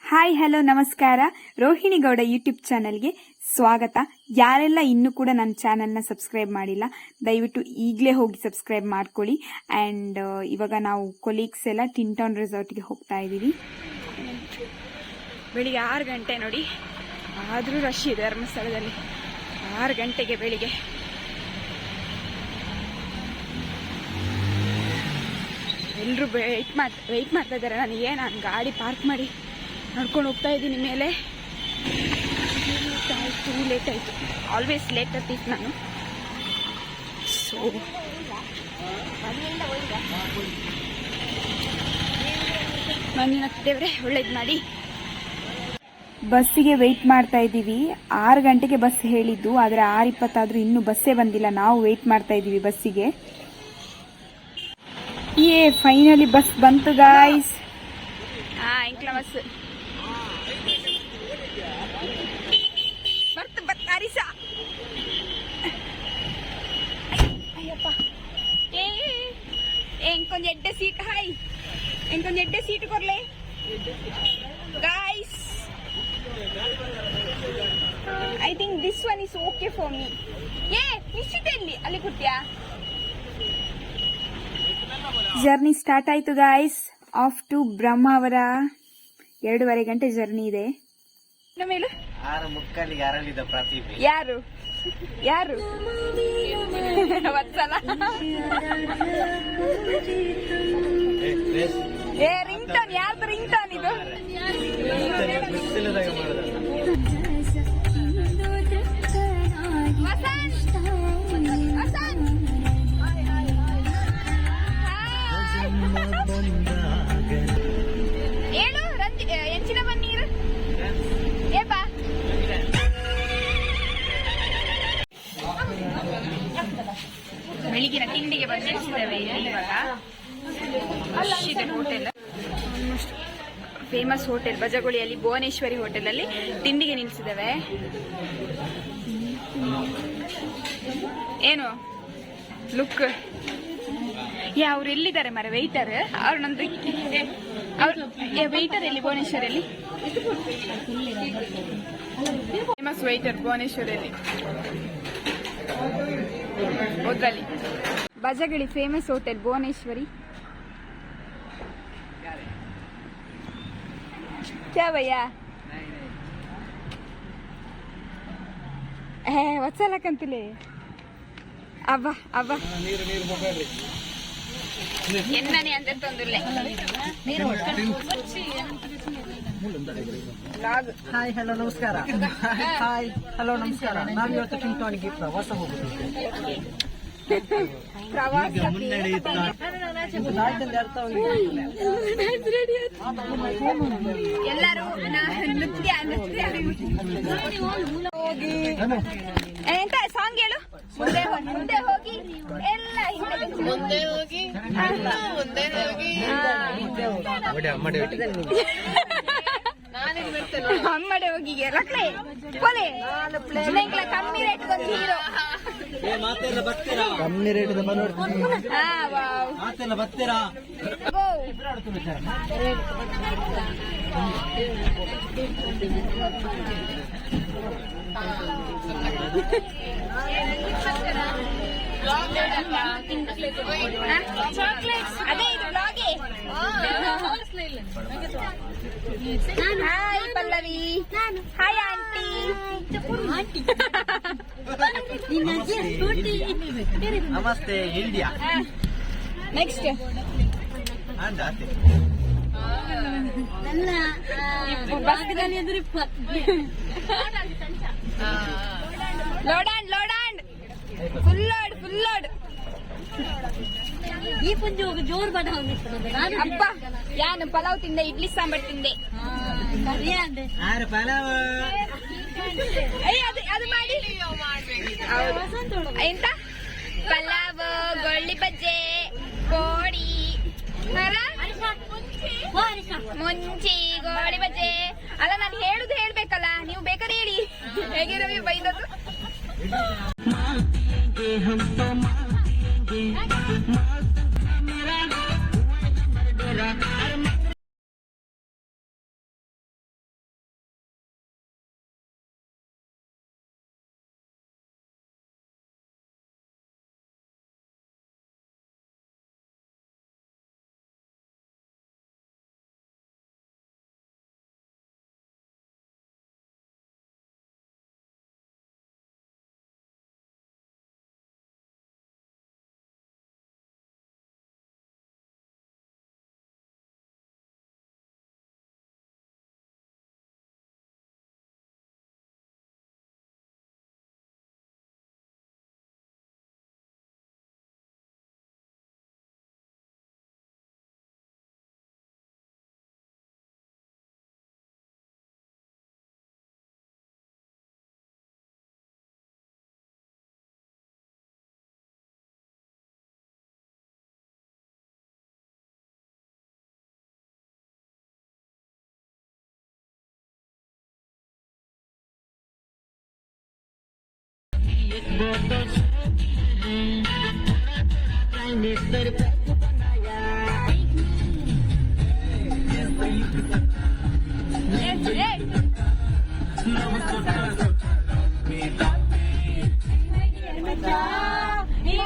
Hi hello ನಮಸ್ಕಾರ. Rohini Gowda YouTube ಚಾನಲ್ಗೆ ಸ್ವಾಗತ. ಯಾರೆಲ್ಲ ಇನ್ನೂ ಕೂಡ ನನ್ನ ಚಾನಲ್ನ ಸಬ್ಸ್ಕ್ರೈಬ್ ಮಾಡಿಲ್ಲ, ದಯವಿಟ್ಟು ಈಗಲೇ ಹೋಗಿ ಸಬ್ಸ್ಕ್ರೈಬ್ ಮಾಡ್ಕೊಳ್ಳಿ. ಆ್ಯಂಡ್ ಇವಾಗ ನಾವು ಕೊಲೀಗ್ಸ್ ಎಲ್ಲ ಟಿಂಟೌನ್ ರೆಸಾರ್ಟ್ಗೆ ಹೋಗ್ತಾ ಇದ್ದೀವಿ. ಬೆಳಿಗ್ಗೆ 6 ಗಂಟೆ ನೋಡಿ, ಆದರೂ ರಶ್ ಇದೆ ಧರ್ಮಸ್ಥಳದಲ್ಲಿ. 6 ಗಂಟೆಗೆ ಬೆಳಿಗ್ಗೆ ಎಲ್ಲರೂ ವೆಯ್ಟ್ ಮಾಡ್ತಾ ಇದ್ದಾರೆ ನನಗೆ. ನಾನು ಗಾಡಿ ಪಾರ್ಕ್ ಮಾಡಿ ನಡ್ಕೊಂಡು ಹೋಗ್ತಾ ಇದ್ದೀನಿ ಮೇಲೆ. ಲೇಟ್ ಆಯಿತು, ಆಲ್ವೇಸ್ ಲೇಟ್ ಆಗ್ತಿತ್ತು ನಾನು. ಸೊ ಮಣ್ಣಿನ ದೇವ್ರೆ ಒಳ್ಳೇದು ಮಾಡಿ. ಬಸ್ಸಿಗೆ ವೆಯ್ಟ್ ಮಾಡ್ತಾ ಇದ್ದೀವಿ. 6 ಗಂಟೆಗೆ ಬಸ್ ಹೇಳಿದ್ದು, ಆದರೆ 6:20 ಆದರೂ ಇನ್ನೂ ಬಸ್ಸೇ ಬಂದಿಲ್ಲ. ನಾವು ವೆಯ್ಟ್ ಮಾಡ್ತಾ ಇದ್ದೀವಿ ಬಸ್ಸಿಗೆ. ಫೈನಲಿ ಬಸ್ ಬಂತು ಗಾಯ್ಸ್. ಇಂಕ್ಲ ಬಸ್ ಬರ್ತ ಅಯ್ಯಪ್ಪ. ಎಂಕೊಂದು ಎಡ್ಡೆ ಸೀಟ್. ಹಾಯ್, ಎಂಕೊಂದು ಎಡ್ಡೆ ಸೀಟ್ ಕೊರ್ಲೆ guys. I think this one is okay for me. Nishchita ಎಲ್ಲಿ ಅಲ್ಲಿ ಕೂತ್ಯಾ? ಜರ್ನಿ ಸ್ಟಾರ್ಟ್ ಆಯ್ತು ಗಾಯ್ಸ್. Off to Brahmavara. 2.5 ಗಂಟೆ ಜರ್ನಿ ಇದೆ. ಯಾರು ಯಾರು ವತ್ಸಲ? ರಿಂಗ್ ಟೋನ್ ಯಾರ್ದು? ರಿಂಗ್ ಟೋನ್ ಇದು. ಎಂಚಿನ ಬನ್ನೀರು ಏಪಾ. ಬೆಳಿಗಿನ ತಿಂಡಿಗೆ ಬಂದಿದ್ದೇವೆ ಇವಾಗ. ಹೋಟೆಲ್, ಫೇಮಸ್ ಹೋಟೆಲ್ ಬಜಗುಳಿಯಲ್ಲಿ, ಭುವನೇಶ್ವರಿ ಹೋಟೆಲ್ ಅಲ್ಲಿ ತಿಂಡಿಗೆ ನಿಲ್ಸಿದ್ದೇವೆ. ಏನು ಲುಕ್? ಅವ್ರು ಎಲ್ಲಿದ್ದಾರೆ ಮರ? ವೆಯ್ಟರ್ ಅವ್ರು ನಂದು. ವೆಯ್ಟರ್ ಎಲ್ಲಿ? ಭುವನೇಶ್ವರಲ್ಲಿ ಫೇಮಸ್ ವೆಯ್ಟರ್ ಭುವನೇಶ್ವರಲ್ಲಿ ಹೋದ್ರಲ್ಲಿ. ಬಜಗಳಿ ಫೇಮಸ್ ಹೋಟೆಲ್ ಭುವನೇಶ್ವರಿ. ಕ್ಯಾ ಭಯ್ಯ? ವತ್ಸಲಕ್ಕಂತಲೇ ಅಬ್ಬ ಅಬ್ಬ ಎನ್ನನೆ ಅಂತ ತೊಂದಿಲ್ಲ. ಹಾಯ್ ಹಲೋ ನಮಸ್ಕಾರ. ಹಾಯ್ ಹಲೋ ನಮಸ್ಕಾರ. ನಾವಿವತ್ತು ಟಿಂಟೌನ್ಗೆ ಪ್ರವಾಸ ಹೋಗುತ್ತಿದ್ದೇವೆ. ಎಲ್ಲರೂ ನೃತ್ಯ ಎಂತ ಸಾಂಗ್ ಹೇಳು? ಮುಂದೆ ಹೋಗಿ ಎಲ್ಲ ಮುಂದೆ ಹೋಗಿ ಅಮ್ಮಡೆ ಹೋಗಿ ರಕ್ಲೆ ಕೊಲೆ ಕಮ್ಮಿ ರೇಟ್ ಒಂದು ಹೀರೋ. ಕಮ್ಮಿ ರೇಟ್ ಬರ್ತೀರಾ? ಅದೇ ಇದು ಬ್ಲಾಗೆ. ಹಾಯ್ ಪಲ್ಲವಿ. Hi aunty. ನಮಸ್ತೆ ಇಂಡಿಯಾ. ನೆಕ್ಸ್ಟ್ ಲೋಡಾಂಡ್ ಫುಲ್ ಲೋಡ್. ಈ ಪುಂಜಿ ಹೋಗಿ ಜೋರ್ ಬಡ ಅಪ್ಪ ಯಾನು ಪಲಾವ್ ತಿಂದೆ, ಇಡ್ಲಿ ಸಾಂಬಾರ್ ತಿಂದೆ. ಅದು ಮಾಡಿ ಎಂತ ಪಲಾವ್, ಗೊಳ್ಳಿ ಬಜ್ಜೆ, ಕೋಡಿ, ಮುಂಚಿ, ಗೋಳಿ ಬಜ್ಜೆ. ಅಲ್ಲ ನಾನು ಹೇಳ್ಬೇಕಲ್ಲ, ನೀವು ಬೇಕಾದ್ರೆ ಹೇಳಿ. ಹೇಗೆ ರವಿ ಬೈದದ್ದು? ಈ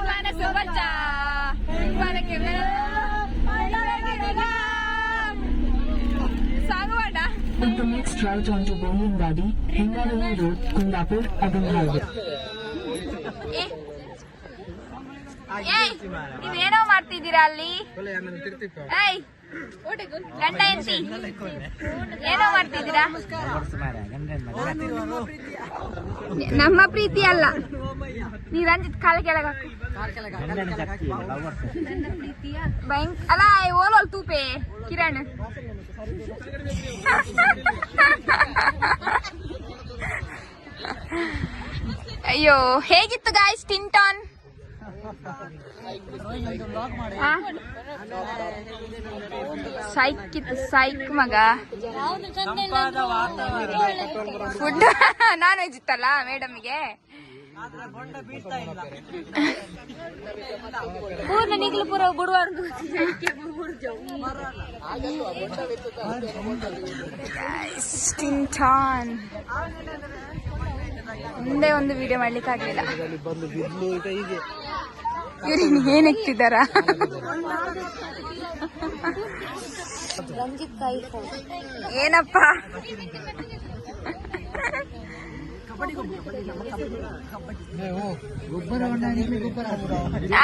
ಮನಸ್ಸು ಬಚ್ಚ ಮನಕ್ಕೆ ಸಾಗುವಾಡ. Take the next right onto Bombinwadi, Hingalavai Road, Kundapur, Agan Highway. ನೀವೇನೋ ಮಾಡ್ತಿದ್ದೀರಾ ಅಲ್ಲಿ? ಏಯ್ ಗಂಡ ಎಂತಿ ಏನೋ ಮಾಡ್ತಿದ್ದೀರಾ? ನಮ್ಮ ಪ್ರೀತಿ ಅಲ್ಲ, ನೀ ರಂಜಿತ್ ಕಾಲ ಕೆಳಗ ಅಲ್ಲ ಓಲೋಲ್ ತೂಪೆ ಕಿರಣ್. ಅಯ್ಯೋ ಹೇಗಿತ್ತು ಗಾಯ್ಸ್ ಟಿಂಟಾನ್? ಸೈಕ್ ಇತ್ತು ಸೈಕ್ ಮಗ. ಫುಡ್ ನಾನ್ ವೆಜ್ ಇತ್ತಲ್ಲ ಮೇಡಮ್ಗೆ. ಪೂರ್ಣ ನಿಗ್ಲು ಪೂರ ಬುಡವಾರ್ದು ಟಿಂಟಾನ್. ಮುಂದೆ ಒಂದು ವಿಡಿಯೋ ಮಾಡ್ಲಿಕ್ಕೆ ಆಗ್ಲಿಲ್ಲ. ಇವ್ರಿಗೆ ಏನ್ ಇಕ್ತಿದಾರ? ಏನಪ್ಪ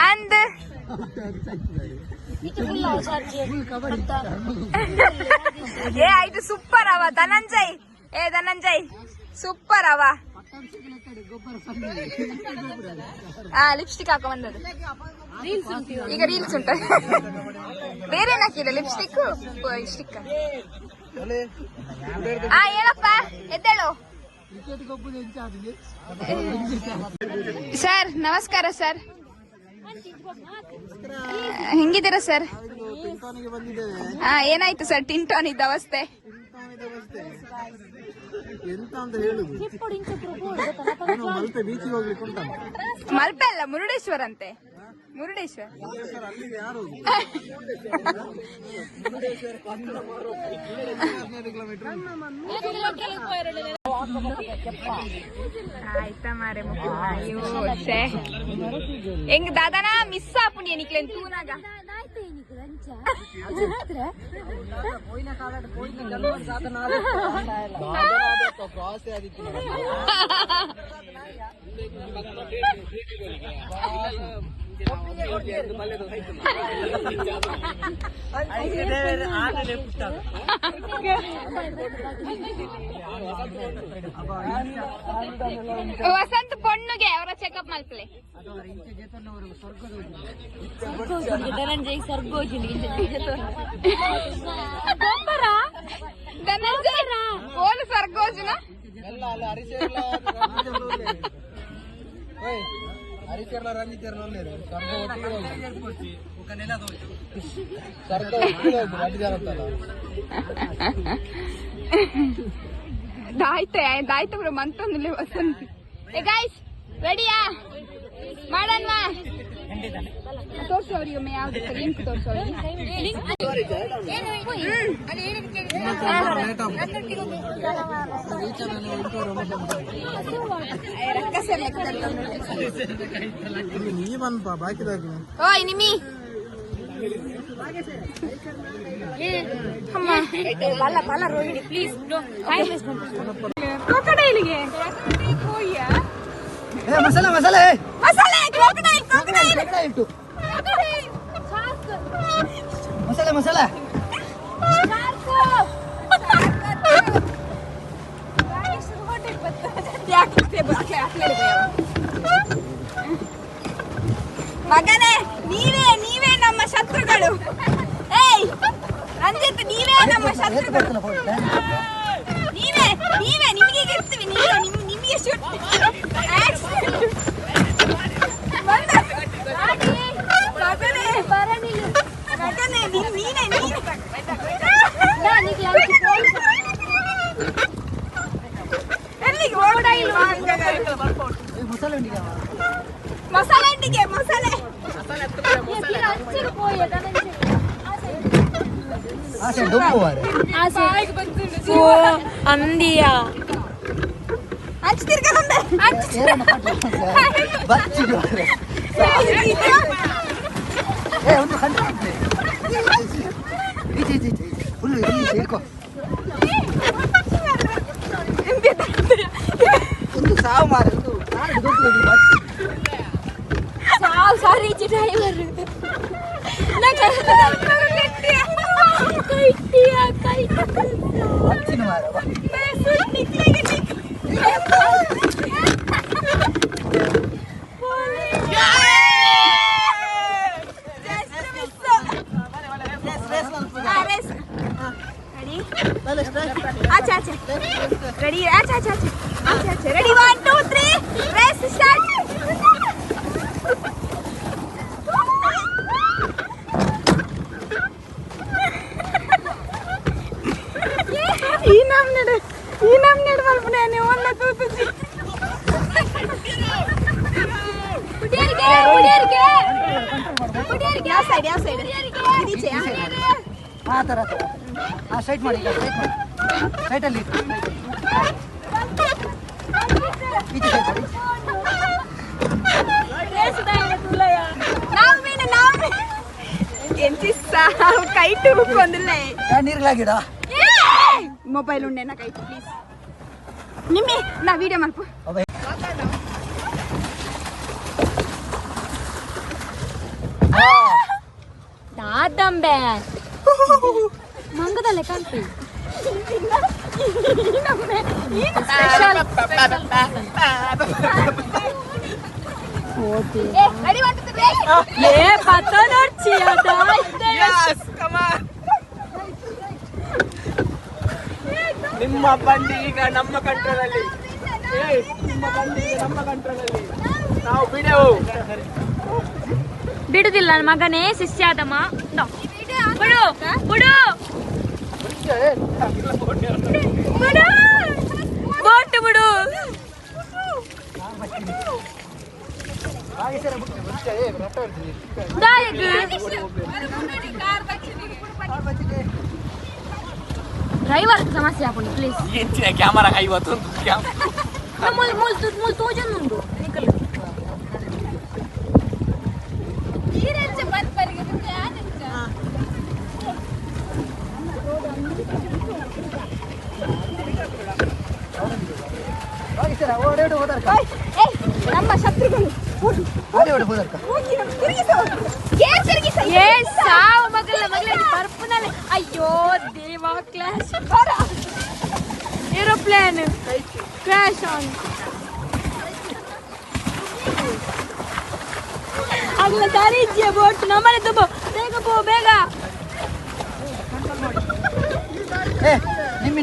ಅಂದ್ ಏ ಆಯ್ತು ಸೂಪರ್ ಅವ ಧನಂಜಯ್. ಧನಂಜಯ್ ಸೂಪರ್ ಅವ. ಲಿಪ್ಸ್ಟಿಕ್ ಹಾಕೋ ಬಂದದ್ದು ಈಗ ರೀಲ್ಸ್ ಉಂಟ. ಬೇರೆ ಹಾಕಿಲ್ಲ ಲಿಪ್ಸ್ಟಿಕ್ ಸ್ಟಿಕ್. ಹೇಳಪ್ಪ ಎದ್ದೇಳು. ಸರ್ ನಮಸ್ಕಾರ ಸರ್, ಹೆಂಗಿದ್ದೀರಾ ಸರ್? ಏನಾಯ್ತು ಸರ್ ಟಿಂಟಾನ್ ಇದ್ದ ಅವಸ್ಥೆ? ಎಂತ ಅಂತ ಹೇಳುದು, ಮಲ್ಪೆ ಬೀಚಿಗೆ ಹೋಗ್ಲಿಕ್ಕೆ ಉಂಟ. ಮಲ್ಪೆ ಅಲ್ಲ ಮುರುಡೇಶ್ವರ ಅಂತೆ. ಮುರುಡೇಶ್ವರ ಆಯ್ತಾ ಮಾರೆ ಹೆಂಗ್ ದಾದಾನ ಮಿಸ್ ಆಪುಂಡಿ ಎನಿಕ್ಲೆ ತೂನಾಗ ವಸಂತ ಪೊಣ್ಣುಗೆ ಅವರ ಚೆಕಪ್ ಮಾಡ್ತಲೆ. ಧನಂಜಯ್ ಓಲು ಸ್ವರ್ಗೋಜನ ದಾಯ್ತ ಬ್ರೋ ಮಂತೊಂದು ವಸಂತ. ಗೈಸ್ ರೆಡಿಯಾ ಮಾಡನ್ವಾ? ತೋರ್ಸು ಅವ್ರಿಗೆ ಒಮ್ಮೆ ಯಾವ್ದು ಲಿಂಕ್ ತೋರ್ಸು ಅವ್ರಿಗೆ. ಓಯ್ ನಿಮ್ಮಿ ಪ್ಲೀಸ್ ಕ್ರೊಕೊಡೈಲ್ಗೆ ಮಸಾಲೆ ಮಸಾಲೆ ಮಸಾಲೆ ಕ್ರೊಕೊಡೈಲ್ ಕ್ರೊಕೊಡೈಲ್ ಇಟ್ಟು ಮಸಾಲೆ ಮಸಾಲೆ ಮಗನೇ ನೀವೇ ನಮ್ಮ ಶತ್ರುಗಳು. ಏಯ್ ರಂಜಿತ್ ನೀವೇ ನಮ್ಮ ಶತ್ರುಗಳು. ನೀವೇ ನಿಮಗೆ ಗೆಲ್ತೀವಿ. ನಿಮಗೆ ಶೂಟ್ ಮಸಾಲೆ ಉಂಡಿಗೆ ಮಸಾಲೆ ಅಂಟಿಗೆ ಮಸಾಲೆ ಆಸೆ ಡೊಂಬು ವಾರೆ ಅಂದಿಯಾ ಹಚ್ತಿರ್ಕ ಬಚ್ಚಿಗೆ ವಾರೆ ಒಂದು ಕಂಡು ಈಚೆ ಫುಲ್ಲು ಇಲ್ಲಿ ಸೇರ್ಕೋ ಒಂದು ಸಾವು ಮಾರ ಸಾರಿ ಡ್ರೈವರ್ ಬಚ್ಚಿನ ಮಾರ अच्छा रेडी अच्छा रेडी 1 2 3 रेस स्टार्ट ಈ ನಮ್ ನಡೆ ಮಲ್ಪನೆ ನೀವು ಒಳ್ಳೆ ತೂತುಜಿ ಯಾವ ಸೈಡ್ ಇದೀಚೆ ಆ ಥರ ಆ ಸೈಡ್ ಮಾಡಿ ಸೈಡಲ್ಲಿ ಈಚೆ ಸೈಡ್ ಕೈಟು ಕೊಂದಿಲ್ಲೇ ನೀರ್ಲಾಗಿಡ ಮೊಬೈಲ್ ಉಂಡೆ ನಾ ಕೈಟು ಪ್ಲೀಸ್ ನಿಮ್ಮೆ ನಾ ವಿಡಿಯೋ ಮಾಡ್ಕೊ ದಾದಂಬೆ ಮಂಗದಲ್ಲೇ ಕಾಣ್ತಿ ನಿಮ್ಮ ಬಂಡಿ ಈಗ ನಮ್ಮ ಕಂಟ್ರೋಲಲ್ಲಿ ನಿಮ್ಮ ಬಂಡಿ ಈಗ ನಮ್ಮ ಕಂಟ್ರೋಲಲ್ಲಿ ನಾವು ಬಿಡೆವು ಬಿಡುದಿಲ್ಲ ನನ್ನ ಮಗನೇ ಶಿಷ್ಯಾದಮ್ಮ ಬಿಡು ಬಿಡು ಬೋಟ್ ಬಿಡು ड्राइवर समस्या आपण प्लीज ಹೆಚ್ಚಿನ ಕ್ಯಾಮರಾ ಇವತ್ತು मूल तो जन उंडू निकल ಓಡೋಡು ಹೋದರ್ಕ ನಮ್ಮ ಶತ್ರುಗಳು ಓಡೋಡು ಹೋದರ್ಕ ಏ ಸಾವು ಮಗಲ ಬರ್ಪುನಲ್ಲಿ ಅಯ್ಯೋ ದೇವಾ ಕ್ಲಾಶ್ ಏರೋಪ್ಲೇನ್ ಕ್ರ್ಯಾಶ್ ಆನ್ ಅಗಲ ದಾರಿ ಇದೆಯಾ ಬೋಟ್ ನಮ್ಮನೆ ತುಂಬು ಬೇಗ ಪೋ ಬೇಗ ಏ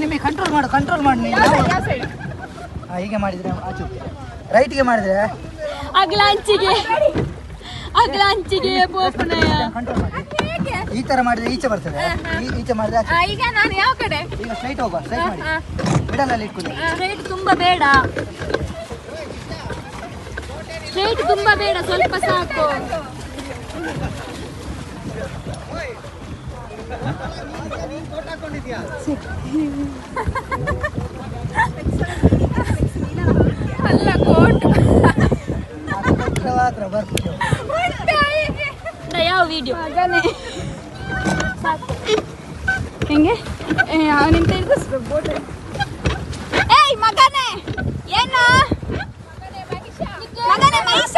ನಿಮ್ಮಿ ಕಂಟ್ರೋಲ್ ಮಾಡಿ ನೀನು ಹೀಗೆ ಮಾಡಿದ್ರೆ ಆಚೆ ರೈಟ್ಗೆ ಮಾಡಿದ್ರೆ ಅಗಲ ಅಂಚಿಗೆ ಪೋಪುನಯ್ಯ ಕಂಟ್ರೋಲ್ ಮಾಡಿ ಈ ತರ ಮಾಡಿದ್ರೆ ಈಚೆ ಬರ್ತದೆ ಈಚೆ ಮಾಡಿದ್ರೆ ಆಚೆ ಈಗ ನಾನು ಯಾವ ಕಡೆ ಈಗ ಸ್ಟ್ರೈಟ್ ಹೋಗುವ ಸ್ಟ್ರೈಟ್ ಮಾಡಿ ಬಿಡಲ್ಲ ಇಟ್ಕೊಳ್ಳಿ ಸ್ಟ್ರೈಟ್ ತುಂಬಾ ಬೇಡ ಸ್ಟ್ರೈಟ್ ತುಂಬಾ ಬೇಡ ಸ್ವಲ್ಪ ಸಾಕು ಅಲ್ಲ ಕೋಟ್ ಹತ್ರ ಬರ್ತದೆ ಯಾವ ವಿಡಿಯೋ ಹೆಂಗೆ ಅವನಿಂದ ಇರ್ಗಿಸ್ಬೇಕು ಬೋಟ್ ಏಯ್ ಮಗನೇ ಏನು ಮಗನೇ ಮಹಿಷ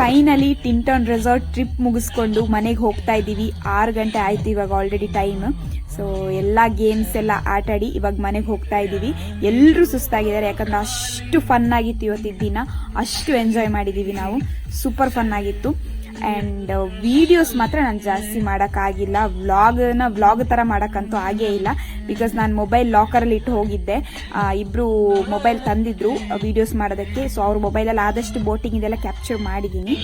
ಫೈನಲಿ ಟಿಂಟನ್ ರೆಸಾರ್ಟ್ ಟ್ರಿಪ್ ಮುಗಿಸ್ಕೊಂಡು ಮನೆಗೆ ಹೋಗ್ತಾ ಇದ್ದೀವಿ. 6 ಗಂಟೆ ಆಯ್ತು ಇವಾಗ ಆಲ್ರೆಡಿ ಟೈಮ್. ಸೊ ಎಲ್ಲ ಗೇಮ್ಸ್ ಎಲ್ಲ ಆಟಾಡಿ ಇವಾಗ ಮನೆಗೆ ಹೋಗ್ತಾ ಇದ್ದೀವಿ. ಎಲ್ಲರೂ ಸುಸ್ತಾಗಿದ್ದಾರೆ, ಯಾಕಂದ್ರೆ ಅಷ್ಟು ಫನ್ ಆಗಿತ್ತು ಇವತ್ತಿನ ದಿನ. ಅಷ್ಟು ಎಂಜಾಯ್ ಮಾಡಿದ್ದೀವಿ ನಾವು. ಸೂಪರ್ ಫನ್ ಆಗಿತ್ತು. ಆ್ಯಂಡ್ ವಿಡಿಯೋಸ್ ಮಾತ್ರ ನಾನು ಜಾಸ್ತಿ ಮಾಡೋಕ್ಕಾಗಿಲ್ಲ. ವ್ಲಾಗ್ ಥರ ಮಾಡೋಕ್ಕಂತೂ ಆಗೇ ಇಲ್ಲ, ಬಿಕಾಸ್ ನಾನು ಮೊಬೈಲ್ ಲಾಕರಲ್ಲಿ ಇಟ್ಟು ಹೋಗಿದ್ದೆ. ಇಬ್ಬರು ಮೊಬೈಲ್ ತಂದಿದ್ರು ವಿಡಿಯೋಸ್ ಮಾಡೋದಕ್ಕೆ. ಸೊ ಅವ್ರ ಮೊಬೈಲಲ್ಲಿ ಆದಷ್ಟು ಬೋಟಿಂಗ್ ಇದೆಲ್ಲ ಕ್ಯಾಪ್ಚರ್ ಮಾಡಿದ್ದೀನಿ.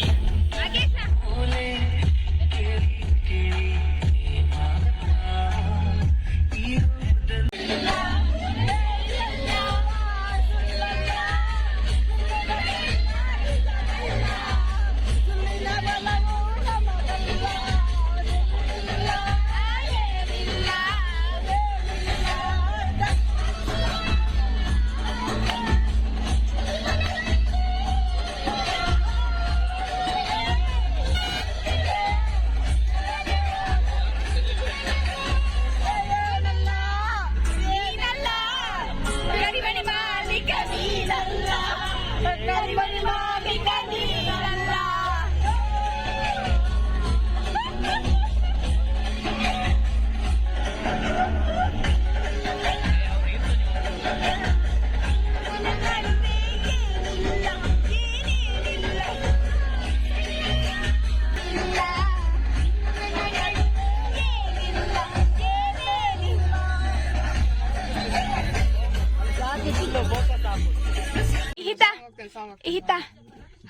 ಇಹಿತಾ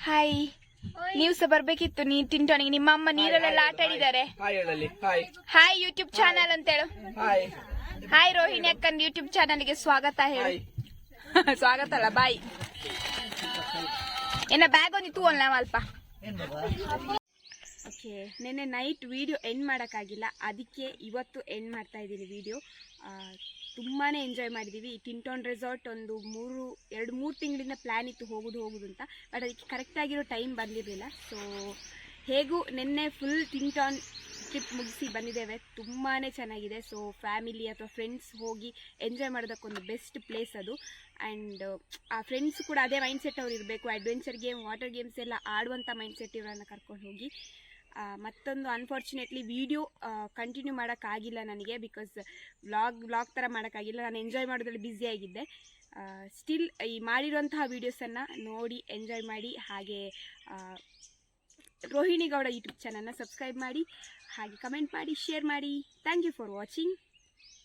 ಹಾಯ್. ನೀವು ಸಹ ಬರ್ಬೇಕಿತ್ತು ಟಿಂಟೋನಿಗೆ. ನಿಮ್ಮ ಅಮ್ಮ ನೀರಲ್ಲೆಲ್ಲ ಆಟ ಆಡಿದ್ದಾರೆ. ಹಾಯ್ ಯೂಟ್ಯೂಬ್ ಚಾನಲ್ ಅಂತ ಹೇಳು. ಹಾಯ್ ರೋಹಿಣಿ ಅಕ್ಕನ್ ಯೂಟ್ಯೂಬ್ ಚಾನಲ್ಗೆ ಸ್ವಾಗತ ಹೇಳು. ಸ್ವಾಗತ ಅಲ್ಲ, ಬಾಯ್. ಏನ ಬ್ಯಾಗ್ ಒಂದಿತ್ತು ಅಲ್ಲ ಅಲ್ಪ. ಓಕೆ, ನಿನ್ನೆ ನೈಟ್ ವಿಡಿಯೋ ಎಂಡ್ ಮಾಡೋಕ್ಕಾಗಿಲ್ಲ, ಅದಕ್ಕೆ ಇವತ್ತು ಎಂಡ್ ಮಾಡ್ತಾ ಇದ್ದೀನಿ ವಿಡಿಯೋ. ತುಂಬಾ ಎಂಜಾಯ್ ಮಾಡಿದ್ದೀವಿ. ಈ ಟಿಂಟೋನ್ ರೆಸಾರ್ಟ್ ಒಂದು 2-3 ತಿಂಗಳಿಂದ ಪ್ಲ್ಯಾನ್ ಇತ್ತು ಹೋಗೋದು ಅಂತ, ಬಟ್ ಅದಕ್ಕೆ ಕರೆಕ್ಟಾಗಿರೋ ಟೈಮ್ ಬಂದಿರಲಿಲ್ಲ. ಸೊ ಹೇಗೂ ನಿನ್ನೆ ಫುಲ್ ಟಿಂಟೋನ್ ಟ್ರಿಪ್ ಮುಗಿಸಿ ಬಂದಿದ್ದೇವೆ. ತುಂಬಾ ಚೆನ್ನಾಗಿದೆ. ಸೊ ಫ್ಯಾಮಿಲಿ ಅಥವಾ ಫ್ರೆಂಡ್ಸ್ ಹೋಗಿ ಎಂಜಾಯ್ ಮಾಡೋದಕ್ಕೊಂದು ಬೆಸ್ಟ್ ಪ್ಲೇಸ್ ಅದು. ಆ್ಯಂಡ್ ಆ ಫ್ರೆಂಡ್ಸ್ ಕೂಡ ಅದೇ ಮೈಂಡ್ಸೆಟ್ ಅವ್ರು ಇರಬೇಕು. ಅಡ್ವೆಂಚರ್ ಗೇಮ್, ವಾಟರ್ ಗೇಮ್ಸ್ ಎಲ್ಲ ಆಡುವಂಥ ಮೈಂಡ್ಸೆಟ್ ಇವರನ್ನು ಕರ್ಕೊಂಡು ಹೋಗಿ. ಮತ್ತೊಂದು ಅನ್ಫಾರ್ಚುನೇಟ್ಲಿ ವಿಡಿಯೋ ಕಂಟಿನ್ಯೂ ಮಾಡೋಕ್ಕಾಗಿಲ್ಲ ನನಗೆ, ಬಿಕಾಸ್ ವ್ಲಾಗ್ ಥರ ಮಾಡೋಕ್ಕಾಗಿಲ್ಲ. ನಾನು ಎಂಜಾಯ್ ಮಾಡೋದ್ರಲ್ಲಿ ಬ್ಯುಸಿ ಆಗಿದ್ದೆ. ಸ್ಟಿಲ್ ಈ ಮಾಡಿರುವಂತಹ ವೀಡಿಯೋಸನ್ನು ನೋಡಿ ಎಂಜಾಯ್ ಮಾಡಿ. ಹಾಗೆ ರೋಹಿಣಿ ಗೌಡ ಯೂಟ್ಯೂಬ್ ಚಾನಲ್ನ ಸಬ್ಸ್ಕ್ರೈಬ್ ಮಾಡಿ, ಹಾಗೆ ಕಮೆಂಟ್ ಮಾಡಿ, ಶೇರ್ ಮಾಡಿ. Thank you for watching.